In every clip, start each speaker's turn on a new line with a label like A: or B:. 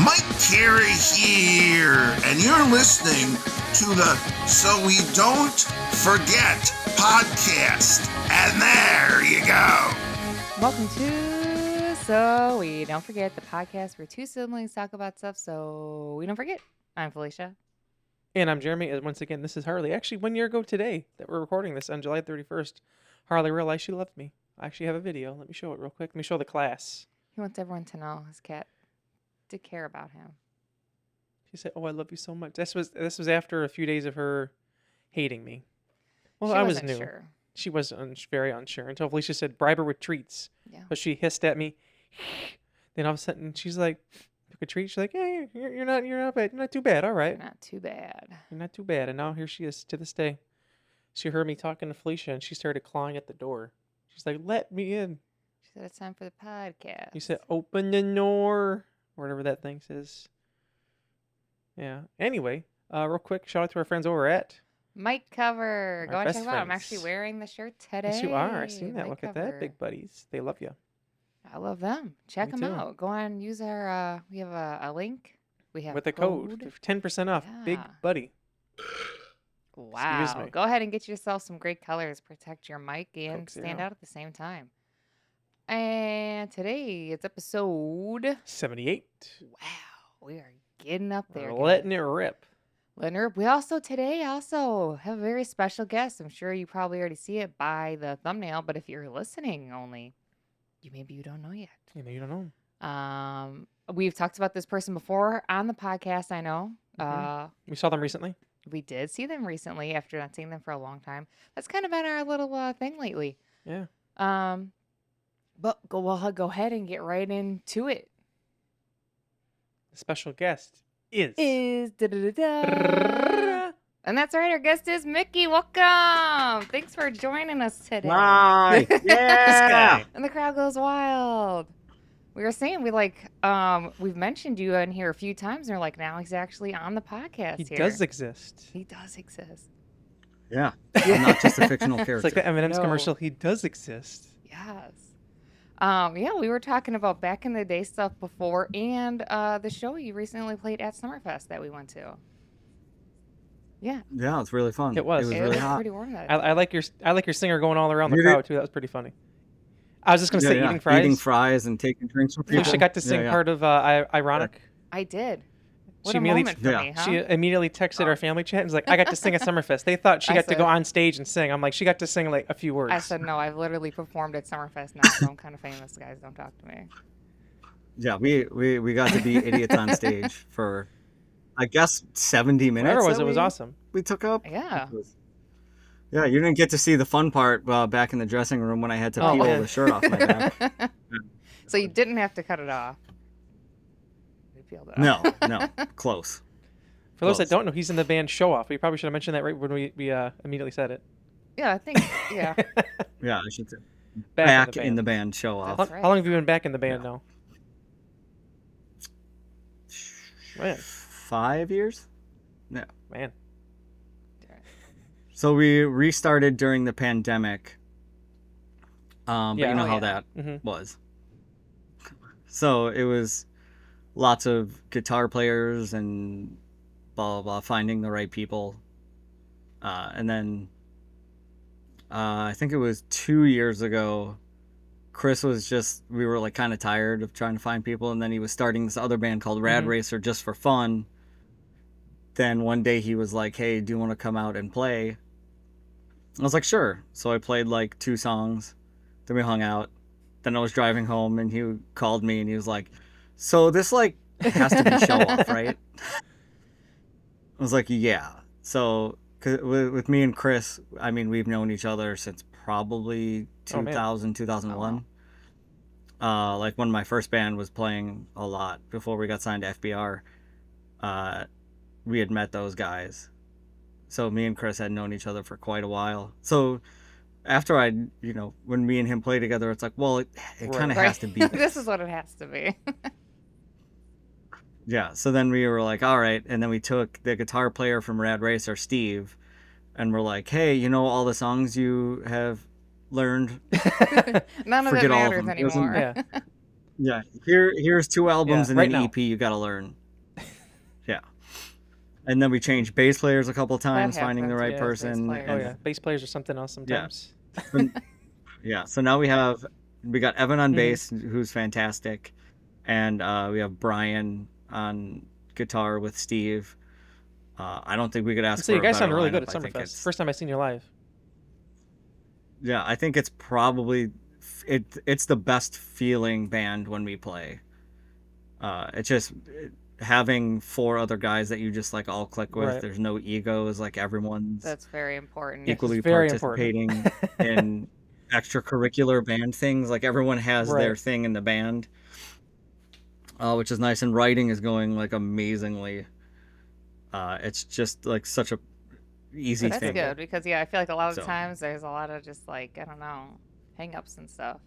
A: Mike Carey here, and you're listening to the So We Don't Forget podcast. And there you go.
B: Welcome to So We Don't Forget, the podcast where two siblings talk about stuff so we don't forget. I'm Felicia.
C: And I'm Jeremy, and once again, this is Harley. Actually, 1 year ago today that we're recording this on July 31st, Harley realized she loved me. I actually have a video. Let me show it real quick. Let me show the class.
B: He wants everyone to know his cat to care about him.
C: She said, "Oh, I love you so much." This was after a few days of her hating me. Well,
B: She
C: I was
B: wasn't
C: new.
B: sure.
C: She was very unsure until Felicia said, "Bribe her with treats."
B: Yeah.
C: But she hissed at me. Then all of a sudden, she's like, "Took a treat." She's like, "Yeah, you're not bad. You're not too bad. All right,
B: Not too bad.
C: you're not too bad." And now here she is to this day. She heard me talking to Felicia, and she started clawing at the door. She's like, "Let me in."
B: She said it's time for the podcast.
C: You said, "Open the door," or whatever that thing says. Yeah. Anyway, real quick, shout out to our friends over at.
B: Mike Cover.
C: Our
B: Go and
C: best
B: check them out. I'm
C: friends.
B: actually wearing the shirt today.
C: Yes, you are. I seen that.
B: Mike
C: Look at
B: Cover.
C: that, big buddies. They love you.
B: I love them. Check
C: Me
B: them
C: too.
B: out. Go on, use our, we have a link. We have
C: With a code, 10% off. Big
B: Yeah.
C: buddy.
B: Wow.
C: me.
B: Go ahead and get yourself some great colors. Protect your mic and
C: Coke
B: stand
C: Zero.
B: out at the same time. And today it's episode.
C: 78.
B: Wow. We are getting up there.
C: We're
B: guys.
C: letting it rip.
B: Letting her- We also today have a very special guest. I'm sure you probably already see it by the thumbnail, but if you're listening only, maybe you don't know yet.
C: You know, you don't know.
B: We've talked about this person before on the podcast, I know.
C: We saw them recently.
B: We did see them recently after not seeing them for a long time. That's kind of been our little thing lately.
C: Yeah.
B: But we'll go ahead and get right into it.
C: The special guest is.
B: Da-da-da-da. And that's right, our guest is Mickey. Welcome. Thanks for joining us today.
D: Hi.
C: This
D: Yeah.
C: guy.
B: And the crowd goes wild. We were saying we've mentioned you in here a few times, and we're like, now he's actually on the podcast
C: He
B: here.
C: does exist.
B: He does exist.
D: Yeah. I'm not just a fictional character.
C: It's like the M&M's
B: No.
C: commercial. He does exist.
B: Yes. Yeah, we were talking about back in the day stuff before, and the show you recently played at Summerfest that we went to. Yeah,
D: Yeah, it's really fun.
C: It was.
D: It was
B: it
D: really
B: was
D: hot.
B: pretty warm that.
C: I like your singer going all around the
D: You did-
C: crowd too. That was pretty funny. I was just gonna say eating fries.
D: Eating fries and taking drinks from people.
C: Felicia got to sing
D: Yeah, yeah.
C: part of Ironic.
B: I did. What
C: She
B: a
C: immediately-
B: moment for
D: Yeah.
B: me, huh?
C: She immediately texted our family chat and was like, "I got to sing at Summerfest." They thought she
B: I
C: got to go
B: said-
C: on stage and sing. I'm like, she got to sing like a few words.
B: I said no. I've literally performed at Summerfest now, so I'm kind of famous, guys. Don't talk to me.
D: Yeah, we got to be idiots on stage for, I guess, 70 minutes.
C: Whatever it was,
D: that
C: it was
D: we-
C: awesome.
D: We took up.
B: Yeah.
D: It was- Yeah, you didn't get to see the fun part back in the dressing room when I had to
C: Oh,
D: peel
C: yeah.
D: the shirt off my back.
B: So you didn't have to cut it off. You peeled it
D: No,
B: off.
D: no, close.
C: For those that
D: Close.
C: don't know, he's in the band Showoff. We probably should have mentioned that right when we immediately said it.
B: Yeah, I think. Yeah.
D: Yeah, I should say.
C: Back,
D: Back in the band, show off.
B: That's
C: How,
B: right.
C: how long have you been back in the band
D: Yeah.
C: now? Man,
D: 5 years?
C: man.
D: So we restarted during the pandemic. But
C: Yeah.
D: you know
B: Oh,
D: how
B: yeah.
D: that
C: hmm
D: was. So it was lots of guitar players and blah, blah, blah, finding the right people. And then I think it was 2 years ago, Chris was we were like kind of tired of trying to find people. And then he was starting this other band called Rad
C: Mhm.
D: Racer just for fun. Then one day he was like, "Hey, do you want to come out and play?" I was like, "Sure." So I played like 2 songs. Then we hung out. Then I was driving home and he called me and he was like, "So this like has to be Showoff, right?" I was like, "Yeah." So 'cause with me and Chris, I mean, we've known each other since probably
C: Oh, man.
D: 2000, 2001. Like when my first band was playing a lot before we got signed to FBR, we had met those guys. So me and Chris had known each other for quite a while. So after when me and him play together, it's like, well, it kind of
C: Right.
D: has to be.
B: This is what it has to be.
D: Yeah. So then we were like, all right. And then we took the guitar player from Rad Racer, Steve, and we're like, hey, all the songs you have learned,
B: None of
D: forget
B: that
D: all of
B: matters
D: them. It wasn't-
B: anymore.
C: Yeah.
D: Yeah, here's 2 albums and
C: right
D: an
C: now.
D: EP you gotta learn. Yeah. And then we changed bass players a couple times, finding the
B: happens
D: right
B: with bass
D: person.
B: players.
C: Oh
D: And
C: yeah, bass players are something else sometimes.
D: yeah, so now we got Evan on
C: Mhm.
D: bass, who's fantastic, and we have Brian on guitar with Steve. I don't think we could ask
C: So
D: for
C: you
D: a
C: guys
D: better
C: sound really good
D: lineup.
C: at
D: I think
C: Summerfest.
D: it's
C: First time I seen you live.
D: yeah, I think it's probably it's the best feeling band when we play. It's just having 4 other guys that you just like all click with.
C: Right.
D: There's no egos, like everyone's
B: That's very important.
D: equally
C: very
D: participating
C: important.
D: in extracurricular band things. Like everyone has their
C: Right.
D: thing in the band, which is nice. And writing is going like amazingly. It's just like such a easy
B: That's
D: thing.
B: good because I feel like a lot of
D: So-
B: times there's a lot of just like I don't know, hang-ups and stuff.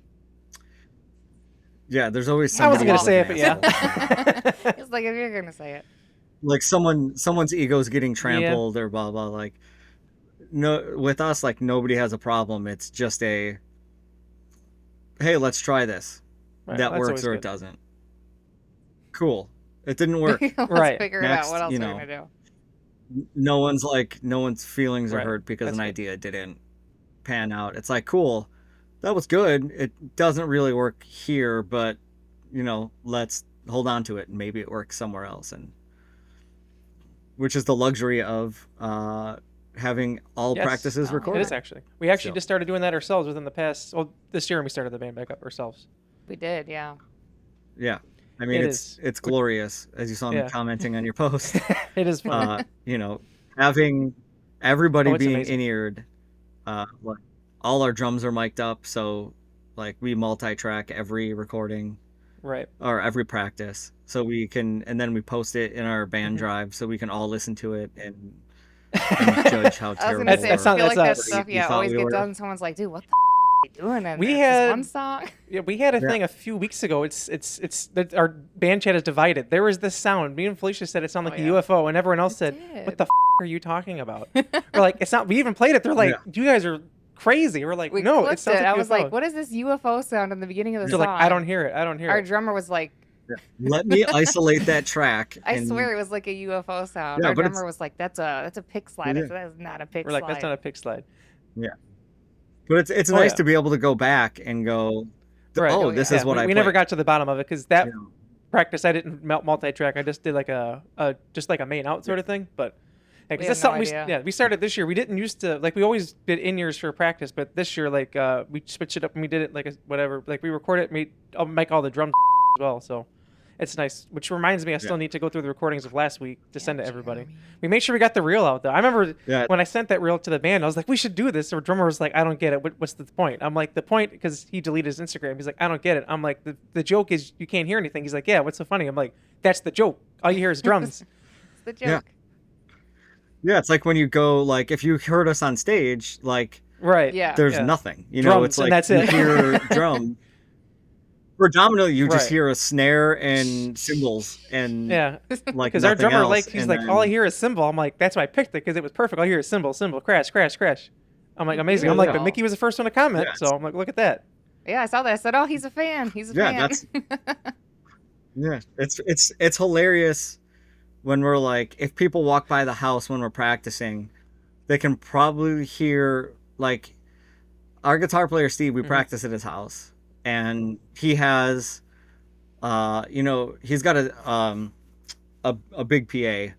D: Yeah, there's always
C: I wasn't
D: somebody
C: gonna
D: who's
C: say
D: an
C: it, but
D: asshole.
C: yeah.
B: It's like if you're gonna say it.
D: Like someone's ego's getting trampled or blah blah. Like no, with us, like nobody has a problem. It's just a hey, let's try this.
C: Right,
D: That
C: that's
D: works
C: always
D: or
C: good.
D: it doesn't. Cool. It didn't work.
B: Let's
C: Right.
B: figure
D: Next,
B: it out. What else
D: you
B: are we
D: know.
B: gonna do?
D: No one's feelings are
C: Right.
D: hurt because
C: That's
D: an
C: good.
D: idea didn't pan out. It's like cool. That was good. It doesn't really work here, but let's hold on to it and maybe it works somewhere else. And which is the luxury of having all
C: Yes.
D: practices
B: Oh,
D: recorded.
C: It is actually. We actually
D: So-
C: just started doing that ourselves within the past. Well, this year we started the band back up ourselves.
B: We did, yeah.
D: Yeah. I mean,
C: It
D: it's glorious, as you saw me
C: Yeah.
D: commenting on your post.
C: It is fun.
D: Having everybody
C: Oh, it's
D: being
C: amazing.
D: in-eared, like all our drums are mic'd up, so like we multi-track every recording
C: Right.
D: or every practice, so we can, and then we post it in our band drive, so we can all listen to it and judge how
B: I was
D: terrible.
B: gonna say, I
C: That's not-
B: feel like that
C: that's us.
B: stuff,
D: You thought
B: always
D: we
B: get
D: were.
B: done. Someone's like, dude, what the are you doing in
C: We
B: there?
C: had-
B: Just one song?
C: Yeah, we had a
D: Yeah.
C: thing a few weeks ago. It's that our band chat is divided. There was this sound. Me and Felicia said it sounded like
B: Oh,
C: a
B: yeah.
C: UFO, and everyone else said,
B: did.
C: "What the are you talking about?" We're like, "It's not." We even played it. They're like, "You guys are crazy." We're like,
B: We
C: "No,
B: clipped
C: it sounds like
B: I
C: UFO."
B: was like, what is this UFO sound in the beginning of the
C: They're
B: song?
C: like, "I don't hear it. I don't hear
B: Our
C: it."
B: drummer was like,
D: Let me isolate that track.
B: I
D: and-
B: swear it was like a UFO sound.
D: Yeah,
B: Our
D: but
B: drummer
D: it's-
B: was like, that's a pick slide. I
D: Yeah.
B: said, that is not a pick
C: We're
B: slide.
C: like, "That's not a pick slide."
D: But it's
C: Oh,
D: nice
C: yeah.
D: to be able to go back and go,
C: Right.
D: oh,
B: Oh,
D: this
B: yeah.
D: is what
C: we
D: I
C: never
D: played.
C: got to the bottom of it because that
D: You know.
C: practice I didn't multi-track. I just did like a just like a main out sort of thing. But
B: We
C: because
B: had
C: that's
B: no
C: something
B: idea.
C: we started this year. We didn't used to like we always did in-ears for practice, but this year like we switched it up and we did it like a, whatever. Like we record it, I'll make all the drums as well. So it's nice. Which reminds me, I still need to go through the recordings of last week to send to everybody.
B: Jeremy.
C: We made sure we got the reel out though. I remember
D: Yeah.
C: when I sent that reel to the band, I was like, we should do this. Our drummer was like, I don't get it. What's the point? I'm like, the point, because he deleted his Instagram. He's like, I don't get it. I'm like, the joke is you can't hear anything. He's like, yeah, what's so funny? I'm like, that's the joke. All you hear is drums.
B: It's the joke.
D: Yeah. Yeah, it's like when you go, like, if you heard us on stage, like,
C: Right.
B: Yeah.
D: there's
C: Yeah.
D: nothing. You
C: Drums,
D: know, it's
C: and
D: like
C: that's
D: you
C: it.
D: hear drum. Predominantly, you just
C: Right.
D: hear a snare and cymbals and
C: Yeah.
D: like
C: Because our
D: nothing
C: drummer,
D: else,
C: like, he's
D: and
C: like,
D: then-
C: all I hear is cymbal. I'm like, that's why I picked it because it was perfect. All I hear is cymbal, crash, crash, crash. I'm like, amazing. I'm like, but Mickey was the first one to comment,
D: Yeah,
C: so I'm like, look at that.
B: Yeah, I saw that. I said, oh, he's a fan. He's a
D: Yeah,
B: fan.
D: Yeah, it's hilarious when we're like, if people walk by the house when we're practicing, they can probably hear, like, our guitar player Steve. We practice at his house, and he has, he's got a big PA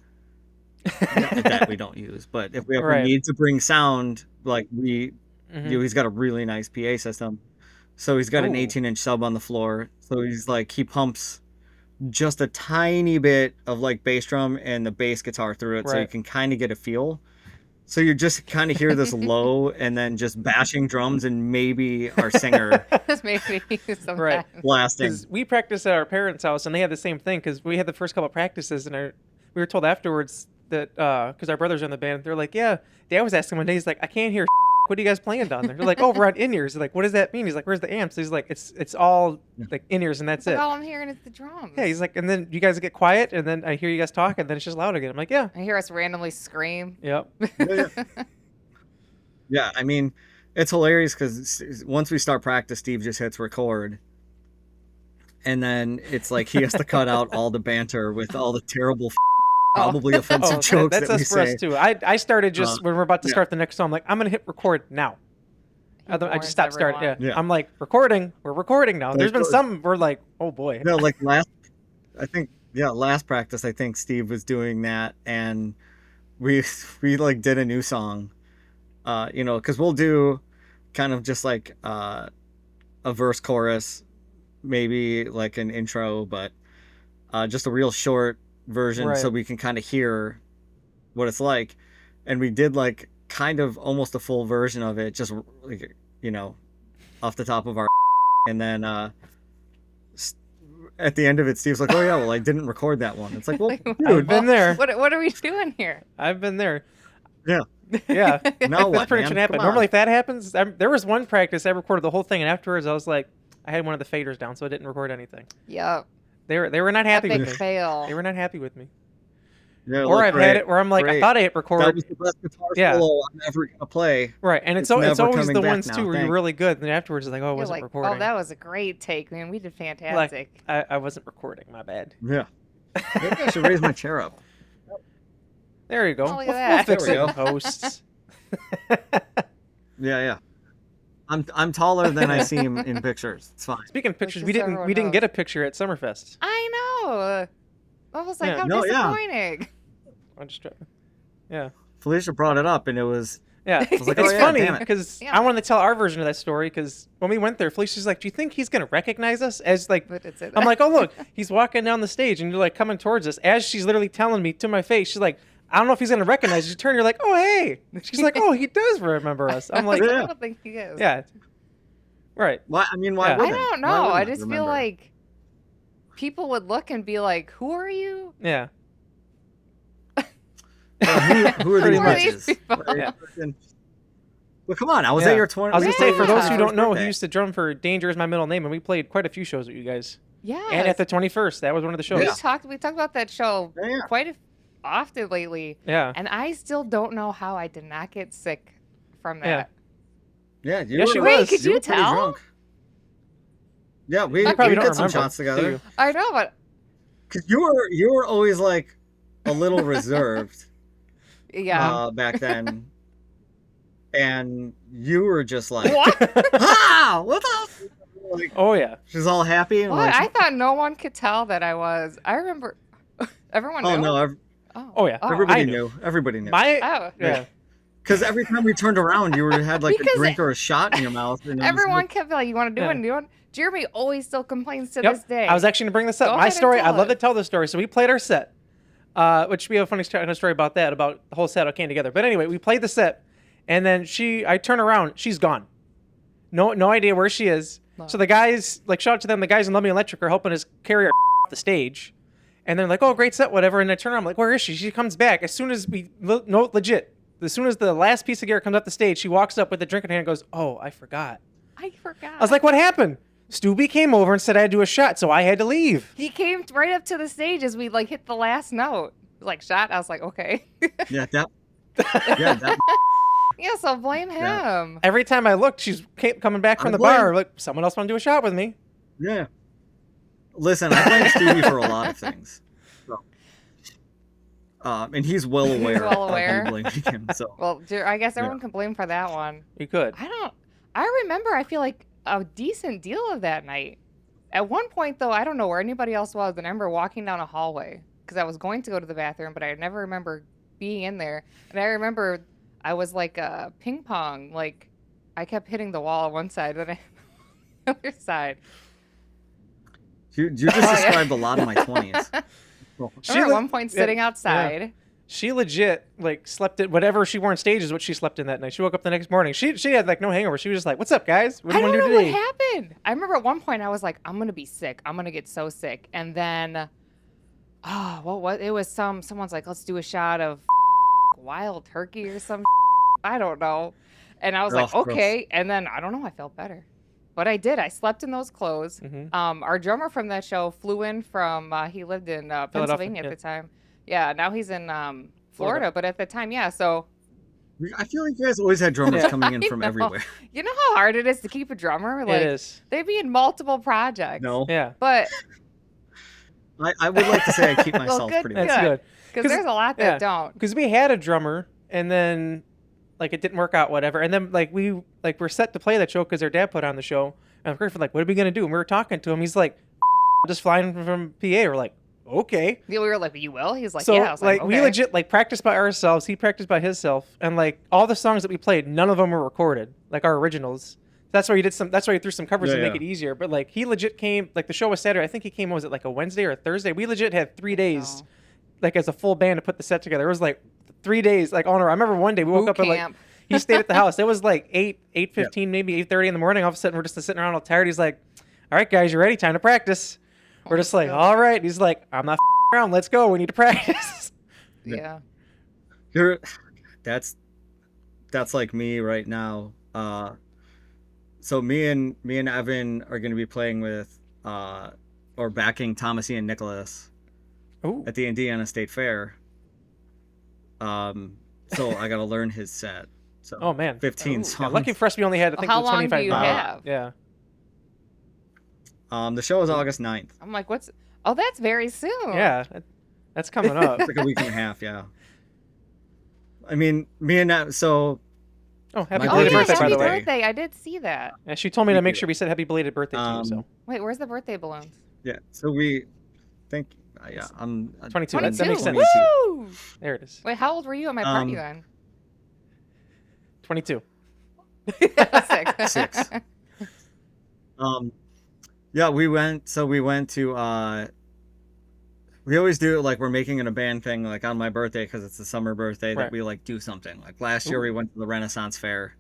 D: that we don't use, but if we ever
C: Right.
D: need to bring sound, like
C: Mhm.
D: he's got a really nice PA system. So he's got an
C: Ooh.
D: 18-inch sub on the floor. So he's like, he pumps just a tiny bit of like bass drum and the bass guitar through it, so you
C: Right.
D: can kind of get a feel. So you just kind of hear this low and then just bashing drums and maybe our singer
B: Maybe sometimes.
C: Right.
D: blasting.
C: Because we practiced at our parents' house, and they had the same thing. Because we had the first couple of practices, and we were told afterwards that because our brothers are in the band, they're like, "Yeah." Dad was asking one day, he's like, "I can't hear. What are you guys playing down there?" They're like, "Oh, we're on in-ears." They're like, "What does that mean?" He's like, "Where's the amps?" He's like, "It's all like in-ears, and that's
B: Like,
C: it."
B: all I'm hearing is the drums.
C: Yeah, he's like, and then you guys get quiet, and then I hear you guys talk, and then it's just loud again. I'm like, "Yeah,
B: I hear us randomly scream.
C: yep."
D: Yeah, I mean, it's hilarious because once we start practice, Steve just hits record, and then it's like he has to cut out all the banter with all the terrible, probably offensive jokes
C: that's
D: that we
C: us for us
D: say.
C: too. I started just when we're about to start the next song. I'm like, I'm gonna hit record now. I just stopped starting. Yeah. I'm like, recording. We're recording now. There's been some we're like, oh boy.
D: No, like last practice, I think Steve was doing that, and we like did a new song, because we'll do kind of just like a verse chorus, maybe like an intro, but just a real short version so we can kind of hear what it's like. And we did like kind of almost a full version of it, just like, off the top of our and then at the end of it, Steve's like, oh yeah, well, I didn't record that one. It's like, well, dude,
C: I've been there.
B: What are we doing here?
C: I've been there.
D: Yeah.
C: Yeah.
D: No,
C: that's pretty much what happened. Normally, if that happens, there was one practice I recorded the whole thing, and afterwards I was like, I had one of the faders down, so I didn't record anything.
B: Yep.
C: They were not happy
B: Epic
C: with me.
B: fail.
C: They were not happy with me.
D: Yeah,
C: or I've had it where I'm like, I thought I hit record.
D: That was the best guitar solo I'm ever gonna play.
C: Right, and it's always the ones too where you're really good, and then afterwards it's like, oh, I wasn't recording.
B: Oh, that was a great take, man. We did fantastic.
C: Like, I wasn't recording. My bad.
D: Yeah. Maybe I should raise my chair up.
C: There you go.
B: Oh, look
C: we'll
B: at that.
C: fix
D: There we
C: it,
D: go.
C: hosts.
D: Yeah. I'm taller than I seem in pictures. It's fine.
C: Speaking of pictures,
B: Just
C: we
B: so
C: didn't
B: everyone
C: get a picture at Summerfest.
B: I know. I was like,
C: Yeah.
B: how
D: No, yeah.
B: disappointing.
C: I just yeah.
D: Felicia brought it up, and it was.
C: Yeah,
D: was like,
C: it's
D: oh, yeah,
C: funny
D: damn it.
C: because
B: Yeah.
C: I wanted to tell our version of that story because when we went there, Felicia's like, "Do you think he's gonna recognize us?" As like,
B: But it's
C: I'm like, "Oh look, he's walking down the stage and you're like coming towards us." As she's literally telling me to my face, she's like, "I don't know if he's gonna recognize you." You turn, you're like, "Oh hey," she's like, "Oh, he does remember us." I'm like,
B: I don't think he is.
C: "Yeah, right."
D: Why? I mean, why?
C: Yeah.
D: Wouldn't?
B: I don't
D: Why
B: know.
D: wouldn't
B: I just feel
D: remember?
B: like people would look and be like, who are you?
C: Yeah.
D: Who are
B: Who
D: these
B: are these
D: bitches?
B: people?
C: Yeah.
D: Well, come on. I was
C: Yeah.
D: at your 20.
C: I was gonna say, for those who
B: Yeah.
C: don't know, he used to drum for Danger is my middle name, and we played quite a few shows with you guys.
B: Yeah.
C: And at the 21st, that was one of the shows.
B: We talked about that show
D: Yeah.
B: quite often lately.
C: Yeah.
B: And I still don't know how I did not get sick from that.
D: Yeah, you
C: Yes,
D: were,
C: she
B: Wait,
C: was.
B: could you
D: were pretty
B: tell?
D: drunk. Yeah, we
C: You probably
D: we
C: don't
D: did some
C: remember.
D: shots together.
C: You.
B: I know, but
D: Because you were always like a little reserved
B: yeah.
D: back then, and you were just like,
B: What?
D: ah, what the? Like,
C: Oh yeah.
D: she's all happy and
B: What?
D: like,
B: I thought no one could tell that I was. I remember everyone knew.
D: oh no,
C: Oh yeah.
D: everybody
C: I
D: knew. Everybody knew.
C: My
B: Oh.
C: yeah.
D: Because every time we turned around, you had like
B: Because
D: a drink or a shot in your mouth. And it was
B: Everyone
D: like,
B: kept like, you want to do
C: Yeah.
B: it? Do it? Jeremy always still complains to
C: Yep.
B: this day.
C: I was actually going to bring this up.
B: Go
C: My
B: ahead and
C: story,
B: tell
C: I'd love
B: it.
C: to tell this story. So we played our set, which we have a funny story about that, about the whole set all came together. But anyway, we played the set, and then I turn around, she's gone. No idea where she is.
B: No.
C: So the guys, like, shout out to them, the guys in Lummy Electric are helping us carry our off the stage. And they're like, oh, great set, whatever. And I turn around, I'm like, where is she? She comes back. As soon as legit, as soon as the last piece of gear comes up the stage, she walks up with the drink in her hand and goes, oh, I forgot.
B: I forgot.
C: I was like, what happened? Stubby came over and said I had to do a shot, so I had to leave.
B: He came right up to the stage as we like hit the last note. Like shot. I was like, okay.
D: yeah, that.
B: Yeah, so blame him.
C: Every time I looked, she's coming back from
D: I'm
C: the
D: blamed.
C: bar. Like, someone else want to do a shot with me?
D: Yeah. Listen, I blame Stevie for a lot of things. So, and he's well aware.
B: He's well
D: of
B: aware.
D: me blaming him. So
B: Well, I guess everyone can blame for that one.
C: You could.
B: I remember, I feel like a decent deal of that night. At one point, though, I don't know where anybody else was, and I remember walking down a hallway because I was going to go to the bathroom, but I never remember being in there. And I remember I was like ping pong, like I kept hitting the wall on one side, then I the other side.
D: you just described a lot of my 20s.
B: I remember at one point sitting outside.
C: Yeah. She legit like slept in whatever she wore on stage is what she slept in that night. She woke up the next morning. She had like no hangover. She was just like, "What's up, guys? What do
B: I
C: you want
B: don't
C: to
B: know
C: do today?"
B: what happened. I remember at one point I was like, I'm gonna be sick. I'm gonna get so sick. And then, what? It was someone's like, let's do a shot of wild turkey or some. I don't know. And I was like,
D: Gross.
B: okay. And then I don't know. I felt better. But I did. I slept in those clothes.
C: Mhm.
B: Our drummer from that show flew in from. He lived in Pennsylvania
C: yeah.
B: at the time. Yeah. Now he's in Florida. But at the time, yeah. So
D: I feel like you guys always had drummers
C: Yeah.
D: coming in
B: I
D: from
B: know.
D: everywhere.
B: You know how hard it is to keep a drummer? Like,
C: it is.
B: they'd be in multiple projects.
D: No,
C: Yeah.
B: But
D: I would like to say I keep
B: well,
D: myself
B: good,
D: pretty
C: That's
D: much.
C: good.
B: because there's a lot that don't.
C: Because we had a drummer, and then like it didn't work out, whatever. And then like we're set to play that show because their dad put on the show. And Griffin like, what are we gonna do? And we were talking to him. He's like, just flying from PA. We're like, okay.
B: We were like, you will? He's like,
C: So
B: yeah. I was like,
C: we
B: okay.
C: legit like practiced by ourselves. He practiced by himself, and like all the songs that we played, none of them were recorded, like our originals. That's why he did some. That's why he threw some covers to make it easier. But like he legit came. Like the show was Saturday. I think he came. Was it like a Wednesday or a Thursday? We legit had 3 days, like as a full band to put the set together. It was like 3 days, like on. I remember one day we woke up at like he stayed at the house. It was like 8:15, maybe 8:30 in the morning. All of a sudden we're just sitting around all tired. He's like, "All right, guys, you ready? Time to practice." We're just like, "All right." He's like, "I'm not around. Let's go. We need to practice."
B: Yeah.
D: That's like me right now. So me and Evan are going to be playing with or backing Thomas Ian Nicholas
C: Ooh.
D: at the Indiana State Fair. So I got to learn his set. So
C: Oh man,
D: 15
B: Ooh.
D: songs.
C: Yeah, lucky for us, we only had I think
B: How
C: it was
B: long
C: 25
B: do you
C: minutes.
B: have?
C: Yeah.
D: The show is August 9th.
B: I'm like, what's? Oh, that's very soon.
C: Yeah, that's coming up.
D: It's like a week and a half, yeah. I mean, me and so
C: Oh, happy
D: My
B: Oh
C: belated
B: yeah,
C: birthday, by
B: happy
C: the way.
B: birthday! I did see that.
C: Yeah, she told me to make sure we said happy belated birthday to you. So
B: Wait, where's the birthday balloons?
D: yeah, so we think yeah, I'm
C: 22.
B: 22.
C: That makes sense.
B: Woo!
C: There it is.
B: Wait, how old were you at my party then?
C: 22.
B: 6.
D: 6. Yeah, we went to we always do it like we're making it a band thing like on my birthday because it's the summer birthday
C: Right.
D: that we like do something. Like last year
C: Ooh.
D: we went to the Renaissance Fair.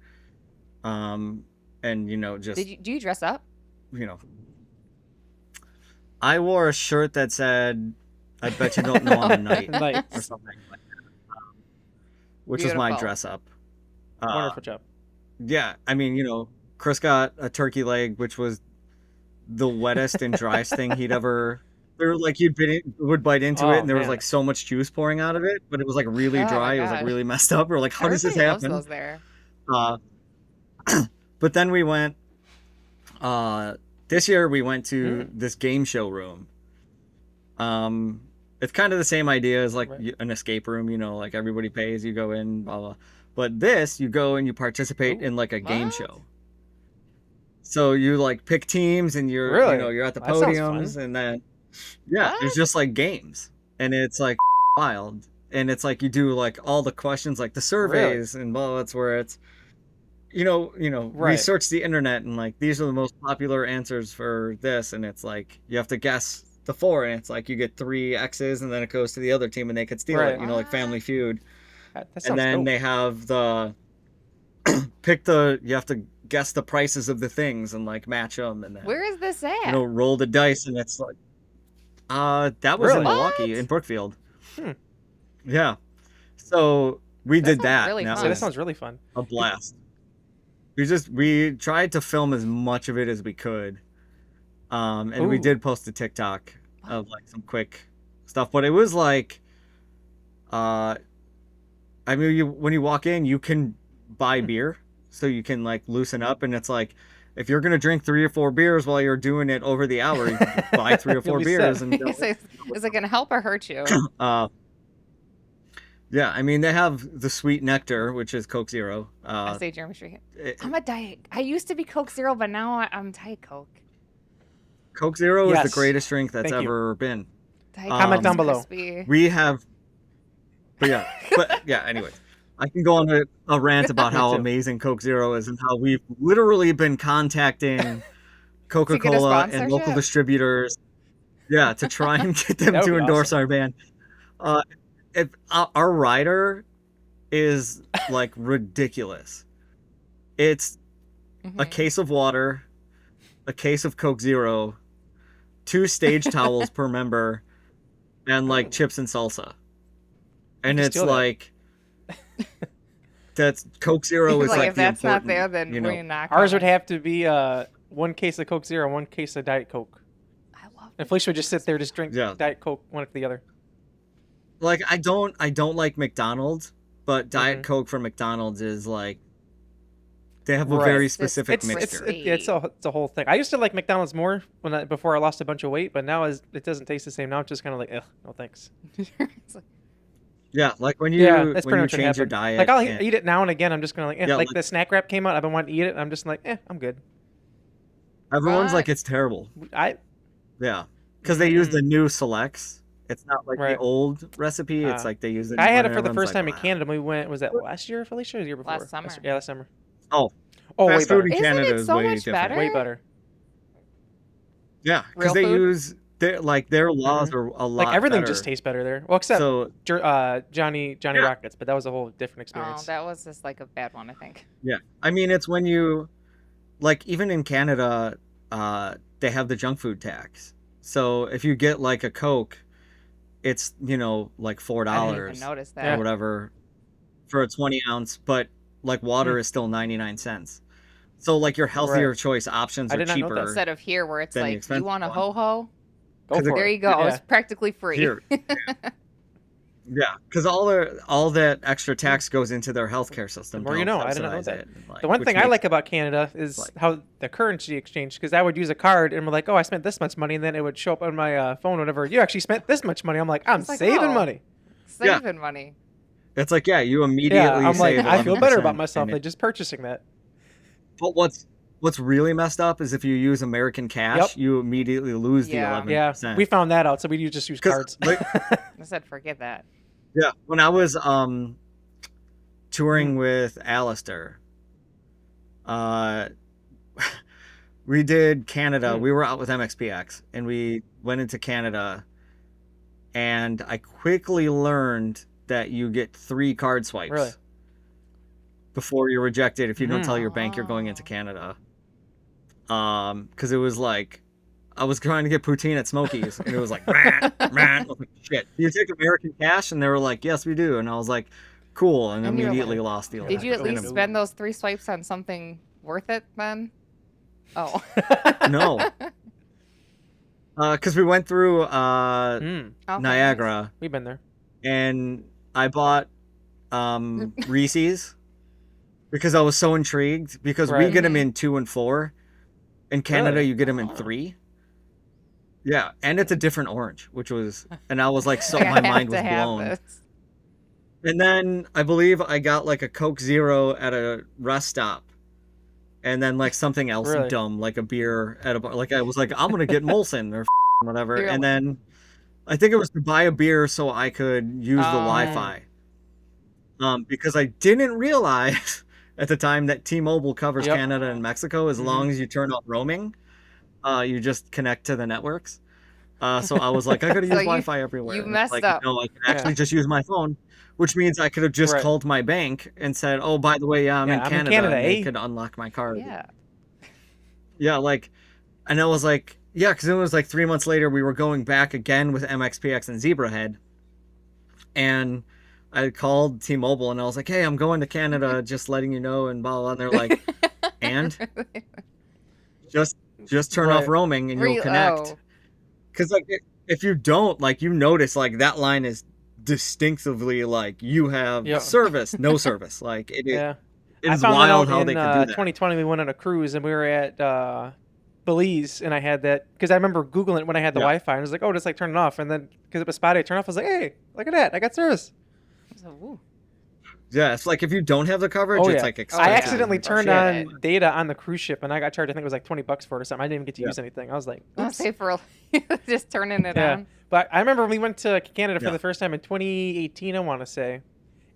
D: And just
B: Do you dress up?
D: I wore a shirt that said I bet you don't know I'm a knight
C: Nice.
D: or something like that. Which is my
B: Beautiful.
D: dress up.
C: Wonderful job.
D: Yeah, I mean, Chris got a turkey leg, which was the wettest and driest thing he'd ever. There, like would bite into
C: Oh,
D: it, and there was
C: man.
D: like so much juice pouring out of it, but it was like really
B: Oh, my
D: dry. It was like
B: gosh.
D: really messed up. We were like, how does this
B: Everybody loves
D: happen?
B: those there.
D: But then we went. This year we went to this game show room. It's kind of the same idea as like
C: Right.
D: an escape room. Like everybody pays, you go in, blah blah. But this, you go and you participate in like a game
B: What?
D: show. So you like pick teams, and you're
C: Really?
D: you're at the
C: That sounds
D: podiums,
C: fun.
D: and then there's
B: What?
D: just like games, and it's like wild, and it's like you do like all the questions, like the surveys, and blah. That's where it's
C: Right.
D: research the internet, and like these are the most popular answers for this, and it's like you have to guess the 4, and it's like you get 3 X's, and then it goes to the other team, and they could steal it,
C: Right.
D: like Family Feud.
C: That sounds
D: And then
C: dope.
D: they have the you have to guess the prices of the things and like match them, and then
B: Where is this at?
D: roll the dice, and it's like that was in
C: Really?
D: Milwaukee
B: What?
D: in Brookfield.
C: Hmm.
D: Yeah, so we did
B: sounds
D: that.
B: really
D: and that
B: fun.
C: So that
D: was
C: sounds really fun.
D: a blast. We tried to film as much of it as we could, and we
C: Ooh.
D: did post a TikTok of like some quick stuff, but it was like I mean, when you walk in, you can buy beer, so you can like loosen up, and it's like if you're gonna drink 3 or 4 beers while you're doing it over the hour, you can buy 3 or 4
C: You'll be
D: beers,
C: set.
D: and
B: Is it gonna help or hurt you?
D: yeah, I mean they have the sweet nectar, which is Coke Zero.
B: I say Jeremy Street.
D: it-
B: I'm a diet. I used to be Coke Zero, but now I'm Diet Coke.
D: Coke Zero is
C: Yes.
D: the greatest drink that's
C: Thank you.
D: ever been.
B: Diet
D: Comment
B: Coke's
D: down
C: below.
B: crispy.
D: We have, but yeah. Anyways, I can go on a rant about how
C: Me too.
D: amazing Coke Zero is, and how we've literally been contacting Coca-Cola and local
B: sponsorship?
D: distributors, to try and get them
C: That would
D: to
C: be
D: endorse
C: awesome.
D: our band. If our rider is like ridiculous. It's a
B: Mhm.
D: case of water, a case of Coke Zero, 2 stage towels per member, and like chips and salsa. And
C: can
D: it's
C: steal that.
D: like that's Coke Zero is like
B: if
D: the
B: that's not
D: important,
B: there, then
D: you know.
B: we're not.
C: Ours would
B: coming.
C: have to be 1 case of Coke Zero, 1 case of Diet Coke.
B: I love.
C: And Felicia would just sit there, just drink
D: Yeah.
C: Diet Coke one after the other.
D: Like I don't like McDonald's, but Diet Coke from McDonald's is like they have a
C: Right.
D: very
B: It's
D: specific
B: just-
D: mixture.
C: It's a whole thing. I used to like McDonald's more before I lost a bunch of weight, but now it doesn't taste the same. Now it's just kind of like, ugh, no thanks.
B: It's like,
D: Yeah, like when you
C: Yeah, that's
D: when
C: pretty
D: you
C: much what
D: change your
C: happened.
D: diet.
C: Like I'll
D: and-
C: eat it now and again. I'm just gonna like,
D: Yeah,
C: like
D: like-
C: the snack wrap came out. I've been wanting to eat it. I'm just like, I'm good.
D: everyone's
B: What?
D: like it's terrible. Yeah, because they use the new selects. It's not like
C: Right.
D: the old recipe. It's like they use the.
C: I
D: new
C: had
D: one,
C: it for the
D: and everyone's
C: first
D: like,
C: time in
D: "Wow."
C: Canada. We went. Was that last year, Felicia, or the year before?
B: Last summer.
C: Yeah, last summer.
D: Oh,
C: Oh, way
D: fast food
C: better.
D: in
B: Isn't
D: Canada
B: it
D: is
B: so
D: way
B: much
D: different.
B: better?
C: Way better.
D: Yeah, because
B: Real
D: they
B: food?
D: use their laws are a lot.
C: Like everything
D: better.
C: just tastes better there. Well, except
D: So
C: Johnny Rockets, but that was a whole different
B: oh,
C: experience.
B: that was just like a bad one, I think.
D: yeah, I mean it's when you, like even in Canada, they have the junk food tax. So if you get like a Coke, it's like $4
B: I didn't even notice that.
D: or whatever for a 20-ounce, but like water is still 99 cents. So like your healthier choice options
C: I
D: are
C: did not know that.
D: cheaper.
B: Instead of here where it's
D: Then the
B: like, you
D: expensive
B: want a
D: one.
B: ho-ho?
C: Go
D: 'Cause
C: for
B: There
C: it.
B: you go.
C: Yeah.
B: It's practically free.
D: Here. Yeah, because all that extra tax goes into their healthcare system.
C: The more
D: to
C: you know.
D: help
C: I didn't know
D: subsidize
C: that.
D: it, like,
C: The one
D: which
C: thing I
D: makes-
C: like about Canada is
D: like-
C: how the currency exchange, because I would use a card and we're like, oh, I spent this much money, and then it would show up on my phone, whatever. You actually spent this much money. I'm like, I'm
B: It's like,
C: saving
B: oh.
C: money.
B: Saving money.
D: It's like you immediately
C: Yeah, I'm like,
D: save
C: I feel better
D: 11%,
C: about myself
D: and
C: than just purchasing that.
D: But what's really messed up is if you use American cash,
C: Yep.
D: you immediately lose
B: Yeah.
D: the
C: Yeah,
D: 11%.
C: we found that out, so we just use
D: 'Cause,
C: cards.
D: like,
B: I said, forget that.
D: yeah, when I was touring with Alistair, we did Canada. We were out with MXPX, and we went into Canada, and I quickly learned that you get 3 card swipes
C: Really?
D: before you're rejected if you don't tell your bank you're going into
B: Oh.
D: Canada. Because it was like I was trying to get poutine at Smokies, and it was like, "Rah, rah." I was like, shit. You take American cash, and they were like, yes, we do, and I was like, cool, and
B: And you're
D: immediately
B: like,
D: lost the.
B: Did you at
C: Oh,
B: least
C: no.
B: spend those 3 swipes on something worth it then? Oh.
D: No, because we went through
C: Mm,
B: Okay,
D: Niagara,
C: we've been there.
D: and I bought Reese's because I was so intrigued because we
C: Right.
D: get them in 2 and 4. In Canada,
C: Really?
D: you get them in 3. Yeah, and it's a different orange, and I was like, so
B: Like, I
D: my
B: have
D: mind
B: to
D: was
B: have
D: blown.
B: this.
D: And then I believe I got like a Coke Zero at a rest stop, and then like something else
C: Really?
D: dumb, like a beer at a bar. Like I was like, I'm gonna get Molson or whatever,
B: You're
D: and
B: like-
D: then I think it was to buy a beer so I could use the
B: Oh.
D: Wi-Fi. Because I didn't realize at the time that T-Mobile covers
C: Yep.
D: Canada and Mexico as long as you turn off roaming. You just connect to the networks. So I was like, I gotta use
B: So you-
D: Wi-Fi everywhere.
B: you
D: And it's
B: messed
D: like,
B: up.
D: No, I can actually just use my phone, which means I could have just
C: Right.
D: called my bank and said, "Oh, by the way, yeah, I'm in Canada." And they could unlock my card.
B: Yeah.
D: Yeah, like, and I was like, yeah, because it was like 3 months later, we were going back again with MXPX and Zebrahead, and I called T-Mobile and I was like, "Hey, I'm going to Canada, just letting you know," and blah blah. And they're like, "And just turn off
C: Right.
D: roaming and you'll connect."
B: Oh.
D: Because like if you don't, like you notice like that line is distinctively like you have
C: Yep.
D: service, no service. Like it is,
C: Yeah.
D: it
C: I
D: is
C: found that
D: wild
C: out
D: how
C: in
D: they could do that.
C: 2020. We went on a cruise and we were at Belize, and I had that because I remember Googling it when I had the
D: Yeah.
C: Wi-Fi, and I was like, oh, just like turn it off, and then because it was spotty, I turned it off. I was like, hey, look at that, I got service.
B: So, ooh.
D: Yeah, it's like if you don't have the coverage,
C: Oh
D: it's
C: yeah,
D: like
C: I
D: expensive.
C: accidentally turned
B: shit.
C: on data on the cruise ship, and I got charged. I think it was like $20 for it or something. I didn't even get to
D: Yeah.
C: use anything. I was like,
B: I'll
C: oops.
B: say for just turning it
C: Yeah.
B: on.
C: But I remember when we went to Canada for
D: Yeah.
C: the first time in 2018, I want to say,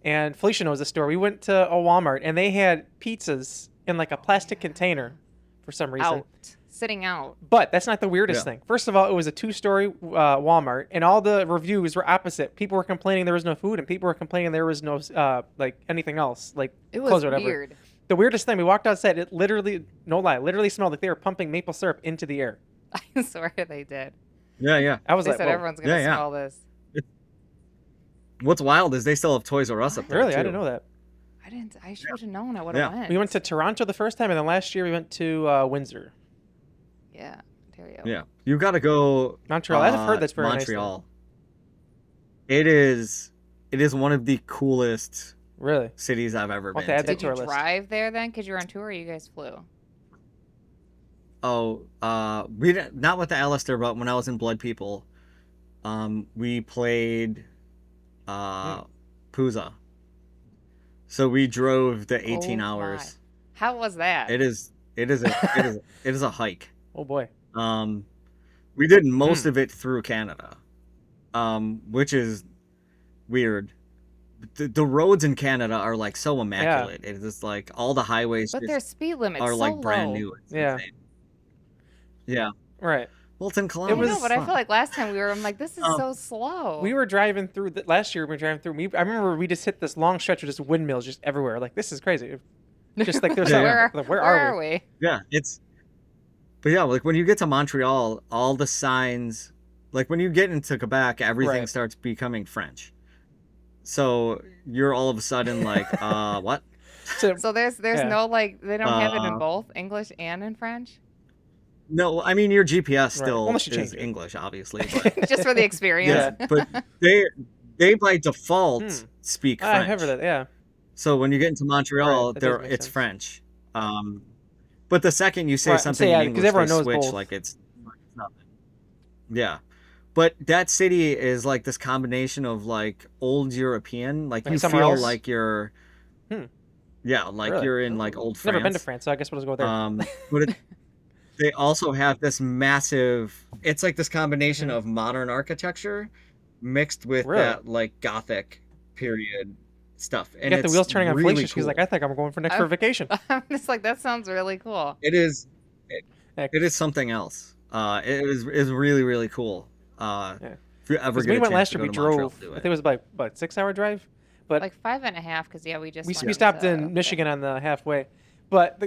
C: and Felicia knows the store. We went to a Walmart, and they had pizzas in like a plastic container for some reason.
B: Out. Sitting out.
C: But that's not the weirdest
D: Yeah.
C: thing. First of all, it was a 2-story Walmart, and all the reviews were opposite. People were complaining there was no food, and people were complaining there was no like anything else, like
B: It
C: clothes
B: was
C: or whatever.
B: weird.
C: The weirdest thing, we walked outside. It literally, no lie, literally smelled like they were pumping maple syrup into the air.
B: I swear they did.
D: Yeah, yeah.
C: I was
B: They
C: like,
B: said
C: whoa.
B: everyone's gonna
D: Yeah, yeah.
B: smell this.
D: What's wild is they still have Toys R Us up there.
C: Really,
D: too.
C: I didn't know that.
B: I should have known. I would have
D: Yeah.
B: went.
C: We went to Toronto the first time, and then last year we went to Windsor,
B: Yeah. Ontario.
D: Yeah, you got to go.
C: Montreal. I've heard that's very nice there.
D: Montreal. It is one of the coolest
C: Really?
D: cities I've ever been
C: Okay, add that
D: to.
B: Did
C: to
B: you
C: our list.
B: drive there then? Because you were on tour, or you guys flew?
D: We didn't, not with the Alistair, but when I was in Blood People, we played Pooza. So we drove the 18
B: Oh,
D: hours.
B: my. How was that?
D: It is a hike.
C: Oh boy.
D: We did most of it through Canada, which is weird. The roads in Canada are like so immaculate. It is like all the highways
B: But
D: just
B: their speed limits
D: are
B: so
D: like brand
B: low.
D: new. It's
C: Yeah.
D: insane. Yeah.
C: Right.
D: Well, it's in
B: I
D: Columbus.
B: know, but I feel like last time I'm like, this is so slow.
C: We were driving through last year. We were driving through. I remember we just hit this long stretch of just windmills just everywhere. Like this is crazy. Just like there's
D: Yeah.
C: where are we?
D: Yeah, but yeah, like when you get to Montreal, all the signs, like when you get into Quebec, everything
C: Right.
D: starts becoming French. So you're all of a sudden like, what?
B: So there's
C: Yeah.
B: no like they don't have it in both English and in French,
D: No, I mean your GPS
C: Right.
D: still
C: Unless you
D: is
C: change it.
D: English, obviously. But
B: just for the experience.
D: yeah, but they by default speak French.
C: I have heard that. Yeah.
D: So when you get into Montreal,
C: Right, that does make
D: it's
C: sense.
D: French. But the second you say
C: Right,
D: something
C: yeah,
D: in
C: 'cause
D: English,
C: everyone
D: they
C: knows
D: switch
C: both.
D: like it's nothing. Yeah. But that city is like this combination of like old European, like
C: Like
D: you
C: somewhere
D: feel
C: else?
D: like you're, yeah, like
C: Really?
D: you're in like old France.
C: Never been to France, so I guess we'll just go there.
D: But they also have this massive. It's like this combination of modern architecture mixed with
C: Really?
D: that like Gothic period stuff.
C: You
D: And
C: got the
D: it's
C: wheels turning on
D: really
C: Felicia. She's
D: cool.
C: like, I think I'm going for next for vacation.
B: I'm just like, that sounds really cool.
D: It is.
C: Heck.
D: It is something else. It is really really cool. If you ever
C: Because
D: get
C: we
D: a
C: went
D: chance
C: last
D: to
C: year,
D: go
C: we
D: to Montreal,
C: drove.
D: do
C: I
D: it.
C: think it was like what 6-hour drive, but
B: Like 5.5, because we just
C: we
B: went
C: stopped
B: to-
C: in Michigan on the halfway. But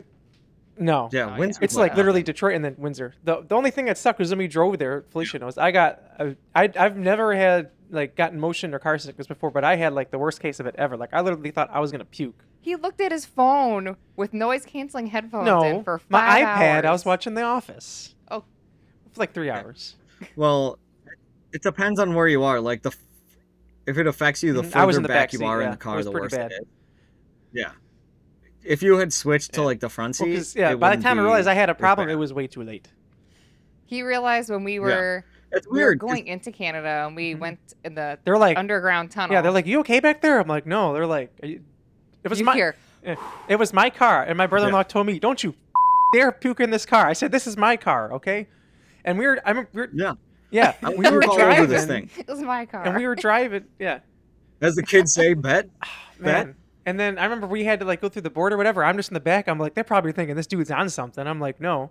C: no,
D: Yeah,
B: Oh,
D: Windsor.
C: it's like literally Detroit and then Windsor. The only thing that sucked was when we drove there. Felicia knows. I've never had like gotten motion or car sickness before, but I had like the worst case of it ever. Like I literally thought I was gonna puke.
B: He looked at his phone with noise canceling headphones in
C: No,
B: for 5
C: my
B: hours.
C: iPad. I was watching The Office.
B: Oh.
C: For like 3 hours.
D: Well, it depends on where you are. Like if it affects you, the
C: I was
D: further
C: in the
D: back
C: back
D: you
C: seat,
D: are in
C: yeah.
D: the
C: It
D: car,
C: was
D: the
C: pretty
D: worse
C: bad.
D: it is. Yeah. If you had switched to
C: Yeah.
D: like the front seat,
C: Well, 'cause, yeah,
D: it
C: by the
D: wouldn't
C: time I
D: be
C: realized I had a
D: as
C: problem,
D: bad.
C: it was way too late.
B: He realized when we were
D: It's
B: we were
D: weird. 'cause-
B: going into Canada and we went in the
C: They're like,
B: underground tunnel.
C: yeah, they're like, you okay back there? I'm like, no. They're like, it was
B: you
C: my,
B: hear,
C: it was my car, and my brother-in-law told me, don't you dare puke in this car. I said, this is my car, okay? And we were
D: Yeah.
C: we were
D: all over this
C: driving,
D: thing.
B: it was my car.
C: and we were driving, yeah.
D: As the kids say, bet.
C: Man. And then I remember we had to like go through the border or whatever. I'm just in the back. I'm like, they're probably thinking this dude's on something. I'm like, no.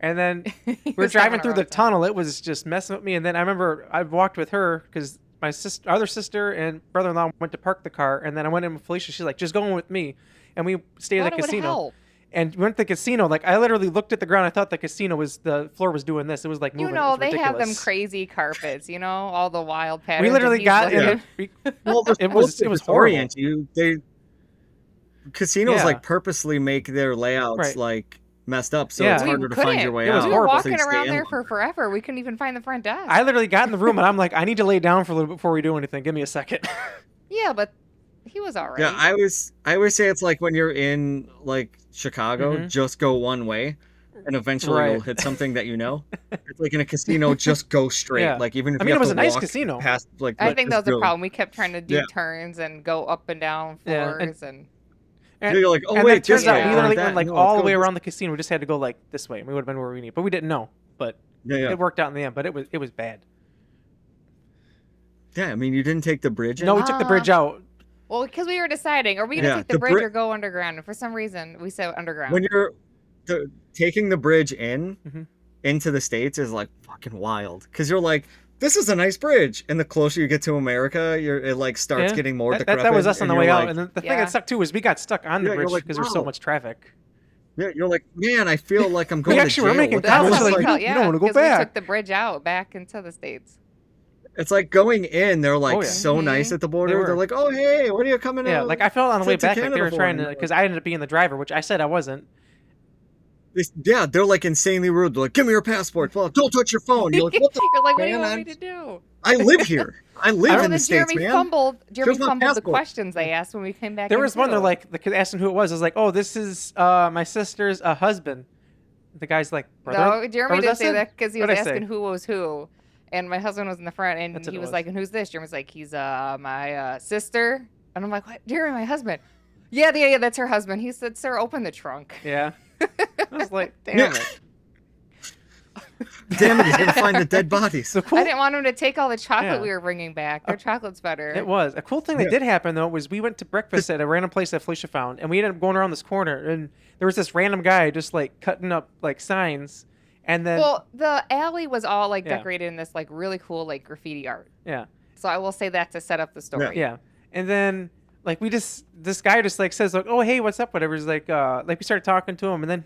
C: And then
B: He
C: we're
B: was
C: driving
B: having a
C: through the
B: rough time.
C: tunnel. It was just messing with me. And then I remember I walked with her because my other sister and brother-in-law went to park the car. And then I went in with Felicia. She's like, just go in with me. And we stayed at
B: Thought
C: the
B: it would
C: casino.
B: help.
C: And we went to the casino. Like I literally looked at the ground. I thought the casino the floor was doing this. It was like moving.
B: You
C: It
B: know,
C: was
B: they have them
C: ridiculous.
B: crazy carpets, you know, all the wild patterns.
C: We
B: and
C: literally
B: he's
C: got
B: looking-
D: Well,
C: It was
D: orient you. Casinos
C: Yeah.
D: like purposely make their layouts
C: Right.
D: like messed up, so
C: Yeah.
D: it's
B: We
D: harder to find your
B: couldn't.
D: way
C: It was
D: out.
B: We were
C: horrible.
B: walking
D: So you stay
B: around
D: in
B: there for
D: longer.
B: forever. We couldn't even find the front desk.
C: I literally got in the room and I'm like, I need to lay down for a little bit before we do anything. Give me a second.
B: Yeah, but he was all right.
D: Yeah, I always say it's like when you're in like Chicago, just go one way, and eventually
C: Right.
D: you'll hit something that you know. It's like in a casino, just go straight.
C: Yeah.
D: Like even if
C: I
D: you
C: mean, it
D: have
C: was
D: to
C: a nice
D: walk
C: casino.
D: past, like
B: I think that was
D: just
B: the
D: go.
B: problem. We kept trying to do
D: Yeah.
B: turns and go up and down
C: Yeah,
B: floors
C: and-
D: And you're like, oh
C: and
D: wait,
C: then it turns
D: this
C: out
D: way,
C: we
D: not
C: literally
D: that.
C: went like
D: No,
C: all
D: let's
C: the
D: go
C: way
D: this-
C: around the casino. We just had to go like this way, and we would have been where we need. But we didn't know. But
D: Yeah.
C: it worked out in the end. But it was bad.
D: Yeah, I mean, you didn't take the bridge.
C: No,
D: in?
C: we took the bridge out.
B: Well, because we were deciding, are we going to
D: Yeah,
B: take the
D: the
B: bridge
D: bri-
B: or go underground? And for some reason, we said underground.
D: when you're taking the bridge in
C: Mhm.
D: into the States is like fucking wild, because you're like, this is a nice bridge, and the closer you get to America, it like starts
C: Yeah.
D: getting more
C: That
D: decrepit.
C: was us on
D: and
C: the
D: you're
C: way
D: like,
C: out. And then the thing
B: Yeah.
C: that sucked too was we got stuck on the
D: Yeah, you're
C: bridge
D: like,
C: because there was so
D: wow.
C: much traffic.
D: yeah, you're like, man, I feel like I'm
C: We
D: going to
C: actually were
D: jail.
C: making
D: What the
C: comments
D: hell?
C: like,
D: It's
C: you don't wanna go
B: 'cause
C: back.
B: we took the bridge out back into the States.
D: It's like going in, they're like
C: Oh, yeah.
D: so nice at the border.
C: They
D: They're
C: were.
D: like, oh hey, what are you coming
C: Yeah,
D: out?
C: like I felt on the way
D: to
C: back like they
D: Canada
C: were
D: for?
C: trying
D: And
C: to,
D: you're
C: because I ended up being the driver, which I said I wasn't.
D: They're like insanely rude. They're like, give me your passport. Well, don't touch your phone. You're like, what the
B: You're like, what do you
D: man,
B: want
D: I'm-
B: me to do?
D: I live here. I live
B: And
D: in the
B: then
D: States,
B: Jeremy
D: man.
B: fumbled
D: Here's my
B: the
D: passport.
B: questions they asked when we came back.
C: There
B: in
C: was one.
B: too.
C: They're like, asking who it was. I was like, oh, this is my sister's husband. The guy's like, brother.
B: No, Jeremy
C: or was
B: didn't say
C: Sid?
B: that because he was
C: What'd I say?
B: asking who was who. And my husband was in the front, and
C: That's what
B: he
C: it
B: was
C: was.
B: like, and who's this? Jeremy's like, he's my sister. And I'm like, what? Jeremy, my husband. Yeah, that's her husband. He said, sir, open the trunk.
C: Yeah. I was like, damn it.
D: Damn it, he's gonna find the dead bodies.
C: So cool.
B: I didn't want him to take all the chocolate
C: Yeah.
B: we were bringing back. Their chocolate's better.
C: It was. A cool thing that did happen, though, was we went to breakfast at a random place that Felicia found, and we ended up going around this corner, and there was this random guy just, like, cutting up, like, signs, and then...
B: Well, the alley was all, like,
C: Yeah.
B: decorated in this, like, really cool, like, graffiti art.
C: Yeah.
B: So I will say that to set up the story.
C: Yeah. And then, like, this guy just, like, says, like, oh, hey, what's up, whatever. He's like, we started talking to him, and then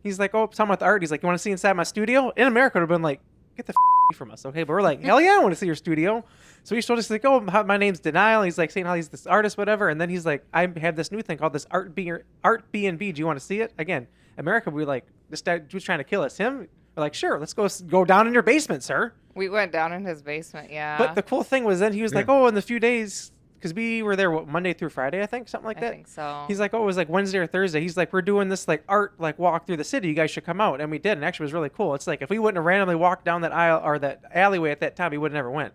C: he's like, oh, talking about the art. He's like, you want to see inside my studio? In America, it would have been like, get the from us, okay? But we're like, hell yeah, I want to see your studio. So he showed us, like, oh, my name's Denial. He's like saying how he's this artist, whatever. And then he's like, I have this new thing called this Art B&B. Do you want to see it? Again, America, we like, this guy was trying to kill us. Him, we're like, sure, let's go down in your basement, sir.
B: We went down in his basement, yeah.
C: But the cool thing was then he was like, oh, in the few days, because we were there, Monday through Friday, I think, something like that.
B: I think so.
C: He's like, oh, it was like Wednesday or Thursday. He's like, we're doing this like art like walk through the city. You guys should come out. And we did. And actually it was really cool. It's like if we wouldn't have randomly walked down that aisle or that alleyway at that time, we would have never went.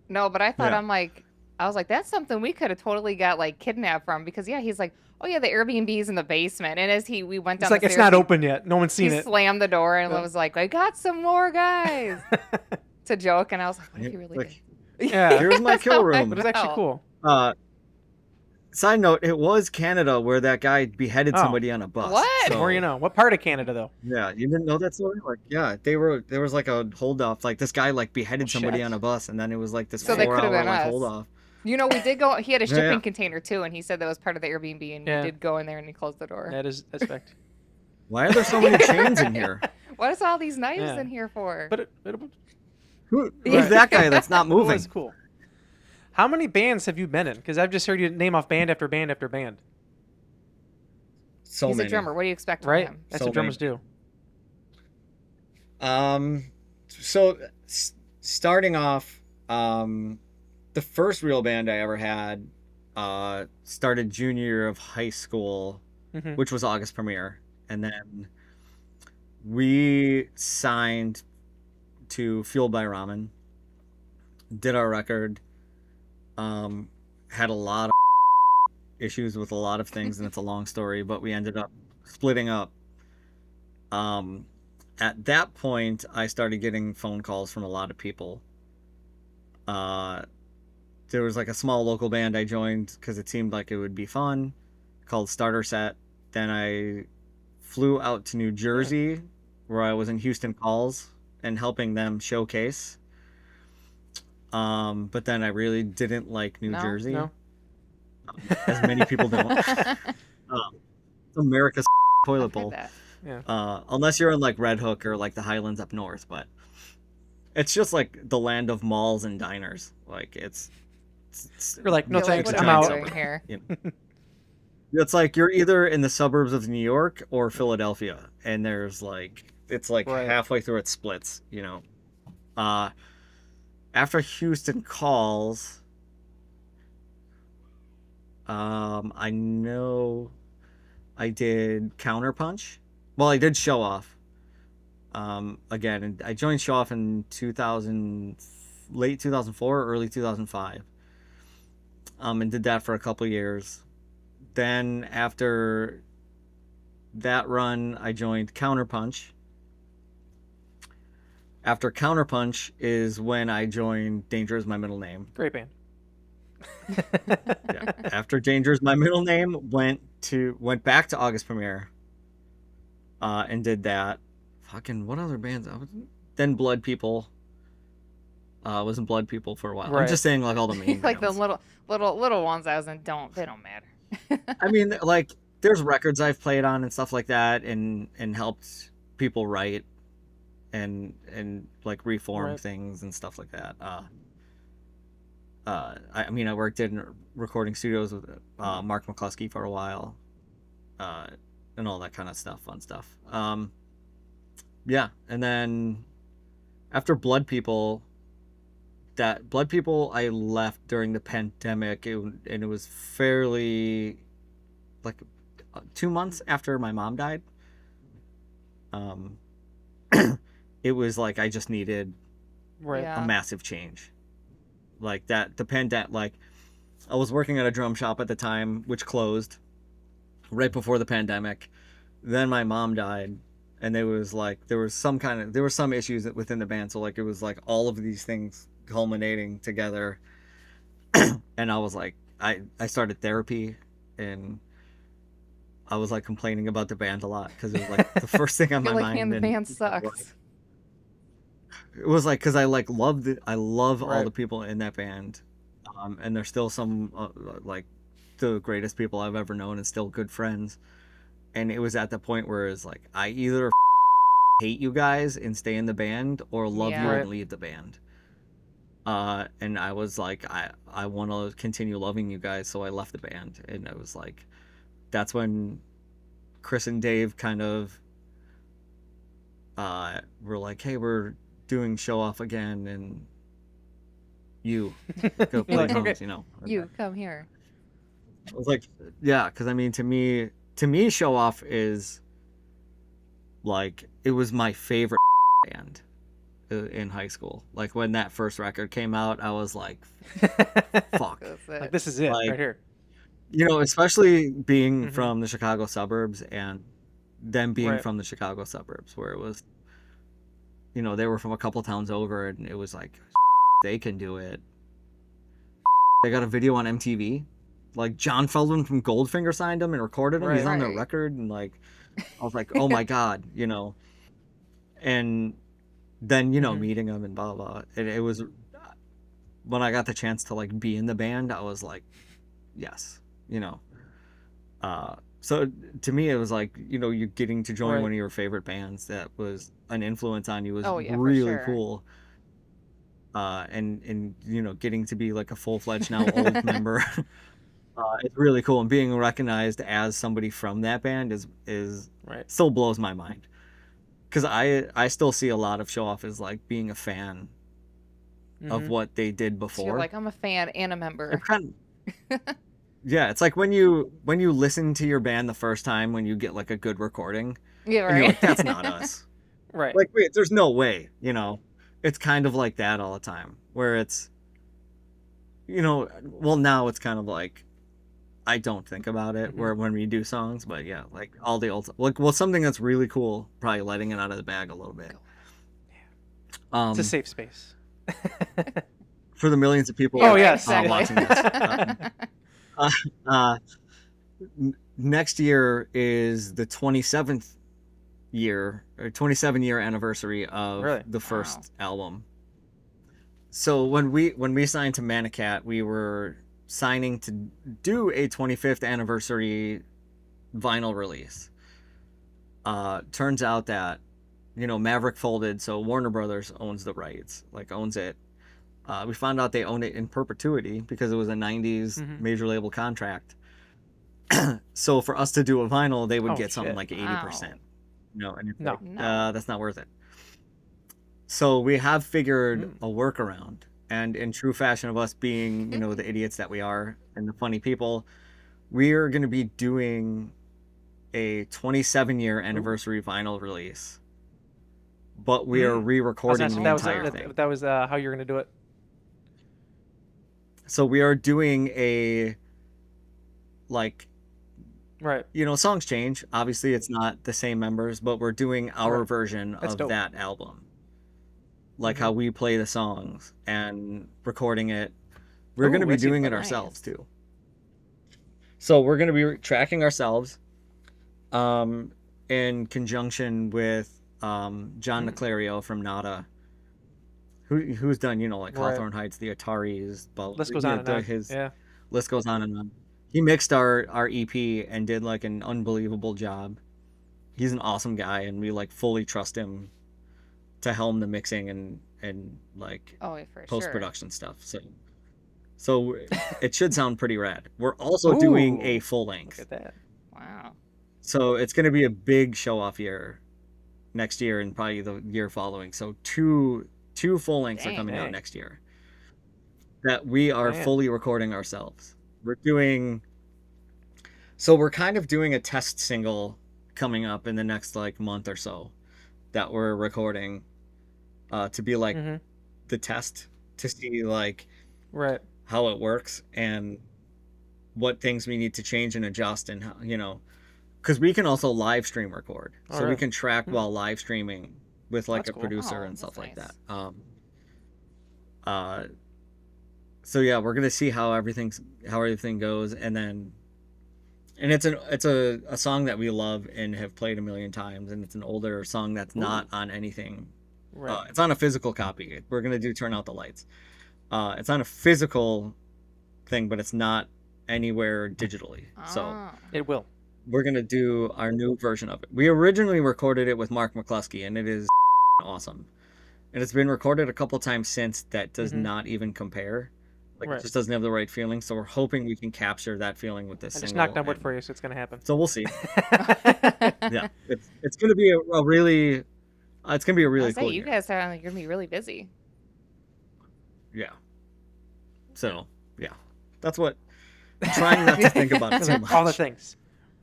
B: No, but I thought,
D: Yeah.
B: I was like, that's something we could have totally got like kidnapped from because, yeah, he's like, oh, yeah, the Airbnb's in the basement. And as we went down
C: It's like,
B: the
C: it's
B: stairs,
C: not open yet. No one's seen
B: he
C: it.
B: slammed the door and
C: Yeah.
B: was like, I got some more guys to joke. And I was like, what if you really
D: Like,
B: did?
C: Yeah.
D: here's my
B: That's
D: kill
B: how I
D: room.
C: But it's actually
B: felt.
C: cool.
D: Side note, it was Canada where that guy beheaded
C: Oh.
D: somebody on a bus.
B: What?
C: The more you know. What part of Canada, though?
D: Yeah, you didn't know that story? Like, yeah, there was like a hold off. Like this guy like beheaded somebody
C: Shit.
D: on a bus, and then it was like this
B: So they
D: 4
B: could've
D: hour
B: been
D: like
B: us.
D: hold off.
B: You know, we did go, he had a
D: Yeah,
B: shipping
D: yeah.
B: container too. And he said that was part of the Airbnb. And
C: Yeah.
B: we did go in there and he closed the door.
C: That's fact.
D: Why are there so many chains in here?
B: What is all these knives
C: Yeah.
B: in here for?
C: But it
D: Who's
B: Right.
D: that guy that's not moving?
C: was cool. How many bands have you been in? Because I've just heard you name off band after band after band.
D: So
B: He's
D: many.
B: a drummer. What do you expect from
C: Right?
B: him?
C: That's
D: So
C: what drummers do.
D: So starting off, the first real band I ever had, started junior year of high school,
C: Mhm.
D: which was August premiere, and then we signed to Fueled by Ramen, did our record, had a lot of issues with a lot of things, and it's a long story, but we ended up splitting up. At that point, I started getting phone calls from a lot of people. There was like a small local band I joined because it seemed like it would be fun, called Starter Set. Then I flew out to New Jersey, where I was in Houston Calls and helping them showcase. But then I really didn't like New
B: No?
D: Jersey,
C: No.
D: as many people don't. It's America's toilet
B: I've heard
D: bowl.
B: that.
D: Unless you're in like Red Hook or like the Highlands up north, but it's just like the land of malls and diners. Like it's
C: You're like, no
B: You're like,
C: thanks,
B: what
C: I'm
B: am I
C: out.
B: doing here?
D: it's like you're either in the suburbs of New York or Philadelphia, and there's like it's like
C: Right.
D: halfway through it splits, you know. After Houston Calls, I know I did Counterpunch. Well, I did Showoff. Again, and I joined Showoff in late 2004, early 2005. And did that for a couple years. Then after that run, I joined Counterpunch. After Counterpunch is when I joined Danger is My Middle Name.
C: Great band.
D: Yeah. After Danger is My Middle Name, went back to August premiere. And did that. Fucking what other bands? Then Blood People. Was in Blood People for a while. I'm
C: Right.
D: just saying like all the main
B: Like the
D: bands.
B: little ones I was in, they don't matter.
D: I mean, like there's records I've played on and stuff like that, and helped people write, and like reform
C: Right.
D: things and stuff like that. I mean, I worked in recording studios with Mark McCluskey for a while, and all that kind of stuff, fun stuff. Yeah, and then after Blood People, I left during the pandemic, and it was fairly like 2 months after my mom died. It was like I just needed
C: Right.
B: Yeah.
D: a massive change. Like that, the pandemic, like I was working at a drum shop at the time, which closed right before the pandemic. Then my mom died, and there was some issues within the band. So like it was like all of these things culminating together. And I was like, I started therapy, and I was like complaining about the band a lot because it was like the first thing on my
B: You're like,
D: mind.
B: man, the
D: and
B: band sucks.
D: it was like, because I like loved it. I love all
C: Right.
D: the people in that band, and there's still some like the greatest people I've ever known and still good friends. And it was at the point where it's like I either hate you guys and stay in the band, or love you
B: Yeah.
C: Right.
D: and leave the band. And I was like, I want to continue loving you guys, so I left the band. And I was like, that's when Chris and Dave kind of were like, hey, we're doing Showoff again, and you go play
C: like,
D: drums,
C: okay.
D: you know.
B: You come here.
D: I was like, yeah, because I mean, to me, Showoff is like, it was my favorite band in high school. Like when that first record came out, I was like, fuck.
B: That's
C: Like,
B: it.
C: this is it
D: Like,
C: right here.
D: You know, especially being
C: Mhm.
D: from the Chicago suburbs, and them being
C: Right.
D: from the Chicago suburbs, where it was, you know, they were from a couple towns over, and it was like, they can do it. They got a video on MTV. Like John Feldman from Goldfinger signed him and recorded him. He's
C: Right.
D: on their
B: Right.
D: record, and like, I was like, oh my god, you know. And then, you know,
C: Mhm.
D: meeting him and blah blah. And it was when I got the chance to like be in the band, I was like, yes, you know. So to me, it was like, you know, you getting to join
C: Right.
D: one of your favorite bands that was an influence on you was
B: Oh, yeah, for
D: really
B: sure.
D: cool. And you know, getting to be like a full-fledged now old member, it's really cool. And being recognized as somebody from that band is
C: Right.
D: still blows my mind. Because I still see a lot of Showoff as like being a fan of
C: Mhm.
D: what they did
B: So
D: before.
B: you're like, I'm a fan and a member.
D: It's kind of, yeah, it's like when you listen to your band the first time, when you get like a good recording,
B: Yeah,
D: and you're
B: right.
D: like, that's not us.
C: Right.
D: Like, wait, there's no way, you know. It's kind of like that all the time, where it's, you know, well, now it's kind of like, I don't think about it
C: Mhm.
D: where when we do songs, but yeah, like all the old, like, well, something that's really cool, probably letting it out of the bag a little bit.
C: It's a safe space.
D: For the millions of people
C: Oh, yes.
B: exactly.
D: watching this. Next year is the 27th year or 27-year anniversary of
C: Really?
D: the first album. So when we signed to Manicat, we were signing to do a 25th anniversary vinyl release. Turns out that, you know, Maverick folded, so Warner Brothers owns the rights, like owns it. We found out they owned it in perpetuity because it was a 90s
C: Mhm.
D: major label contract. So for us to do a vinyl, they would
C: Oh,
D: get something
C: shit.
D: like 80%. No, and it's
C: No.
D: like,
B: No.
D: that's not worth it. So we have figured
C: Mm.
D: a workaround, and in true fashion of us being, you know, the idiots that we are and the funny people, we are going to be doing a 27-year anniversary vinyl release, but we are
C: Mm. I was
D: re-recording
C: asking
D: the
C: if
D: entire thing.
C: that was how you're gonna do it.
D: So we are doing a, like,
C: Right.
D: you know, songs change. Obviously, it's not the same members, but we're doing our
C: Right.
D: version
C: That's
D: of
C: dope.
D: that album. Like
C: Mhm.
D: how we play the songs and recording it. We're
C: Ooh,
D: going to be
C: I see.
D: doing it
B: Nice.
D: ourselves too. So we're going to be tracking ourselves in conjunction with John Niclario from Nada, who's done, you know, like
C: Right.
D: Hawthorne Heights, the Ataris,
C: List goes on and on.
D: his
C: Yeah.
D: list goes on and on. He mixed our EP and did like an unbelievable job. He's an awesome guy, and we like fully trust him to helm the mixing and like
B: Oh, yeah, for
D: post production stuff. So it should sound pretty rad. We're also doing a
C: Ooh.
D: full
C: Look
D: length.
C: at that.
B: sure. Wow.
D: So it's going to be a big Showoff year next year and probably the year following. So two full lengths are coming out next year that we are fully recording ourselves. We're kind of doing a test single coming up in the next like month or so that we're recording to be like the test to see like how it works and what things we need to change and adjust, and how, because we can also live stream record, so we can track while live streaming with like that's a producer and stuff like that. So yeah, we're gonna see how everything goes, and it's a song that we love and have played a million times, and it's an older song that's not on anything. It's on a physical copy. We're gonna do Turn Out the Lights. It's on a physical thing, but it's not anywhere digitally. So
C: it will.
D: We're gonna do our new version of it. We originally recorded it with Mark McCluskey, and it is awesome. And it's been recorded a couple times since that does not even compare. Like it just doesn't have the right feeling. So we're hoping we can capture that feeling with this. I just knocked on wood for you, so it's gonna happen. So we'll see. Yeah, it's gonna be a really cool.
B: You guys sound like you're gonna be really busy.
D: Yeah. So yeah, that's what. I'm trying not to think about it too much.
C: All the things.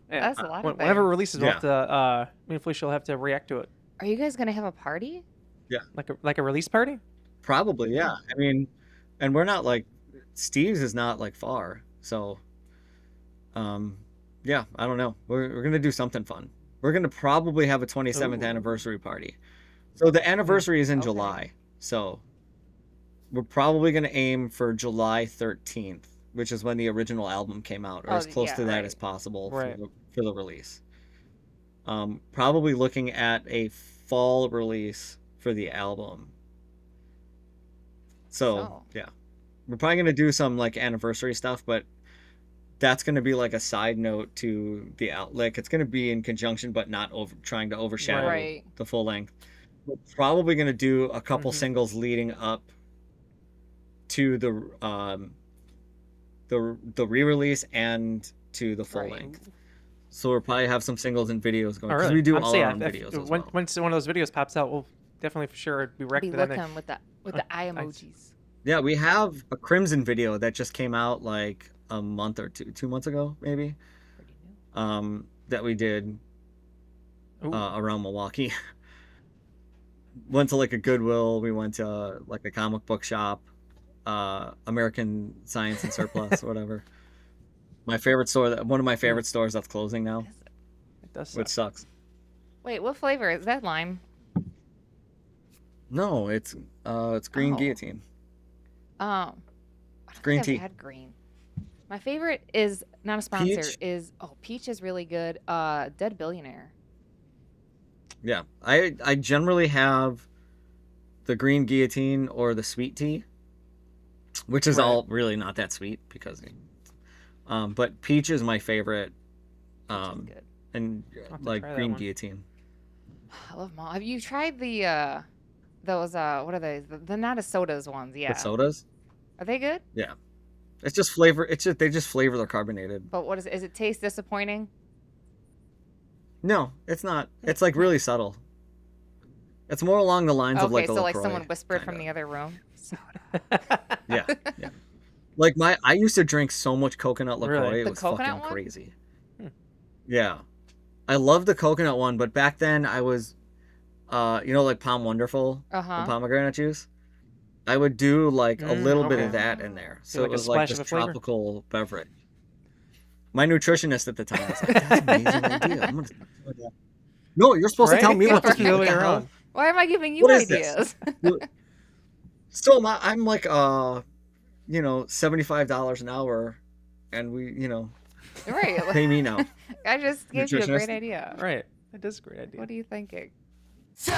B: Yeah. That's a lot of things.
C: Whenever it releases, we'll have to, me and Felicia will have to react to it.
B: Are you guys gonna have a party?
D: Yeah.
C: Like a release party?
D: Probably, yeah. I mean, and we're not like, Steve's is not like far, so yeah, I don't know. We're gonna do something fun. We're gonna probably have a 27th anniversary party. So the anniversary is in July, so we're probably gonna aim for July 13th, which is when the original album came out, or as close to that as possible for the release. Probably looking at a fall release for the album. So yeah, we're probably gonna do some like anniversary stuff, but that's gonna be like a side note to the outlet. It's gonna be in conjunction, but not trying to overshadow the full length. We're probably gonna do a couple singles leading up to the re-release and to the full length. So we'll probably have some singles and videos going, because we do all our own videos as well.
C: Once one of those videos pops out, we'll definitely for sure be wrecked.
B: Be looking with the eye emojis.
D: Yeah, we have a Crimson video that just came out like a month or 2 months ago, maybe. That we did around Milwaukee. Went to like a Goodwill. We went to like a comic book shop. American Science and Surplus, or whatever. My favorite store, one of my favorite stores that's closing now.
C: It does suck.
D: Which sucks.
B: Wait, what flavor is that? Lime?
D: No, it's green guillotine. Green tea.
B: I've had green. My favorite is not a sponsor.
D: Peach?
B: Peach is really good. Dead Billionaire.
D: Yeah, I generally have the green guillotine or the sweet tea, which is all really not that sweet because, but peach is my favorite.
B: Good.
D: And like green guillotine.
B: I love them all. Have you tried the those what are they? The not a sodas ones? Yeah.
D: The sodas?
B: Are they good?
D: Yeah. It's just flavor. They just flavor they're carbonated.
B: But what is it? Is it taste disappointing?
D: No, it's not. It's like really subtle. It's more along the lines of like a
B: so
D: LaCroix,
B: like someone whispered from the other room.
D: Soda. Yeah. Like I used to drink so much coconut LaCroix.
B: Really?
D: It was fucking
B: one?
D: crazy. Yeah. I love the coconut one, but back then I was, like Palm Wonderful, the pomegranate juice. I would do like a little bit of that in there. So like it was like this tropical beverage. My nutritionist at the time was like, that's an amazing idea. I'm gonna do that. No, you're supposed to tell me what to do.
B: Why am I giving you ideas?
D: So I'm like, $75 an hour, and we,
B: right.
D: pay me now.
B: I just gave you a great idea.
C: Right. That is a great idea.
B: What are you thinking?
A: Tower!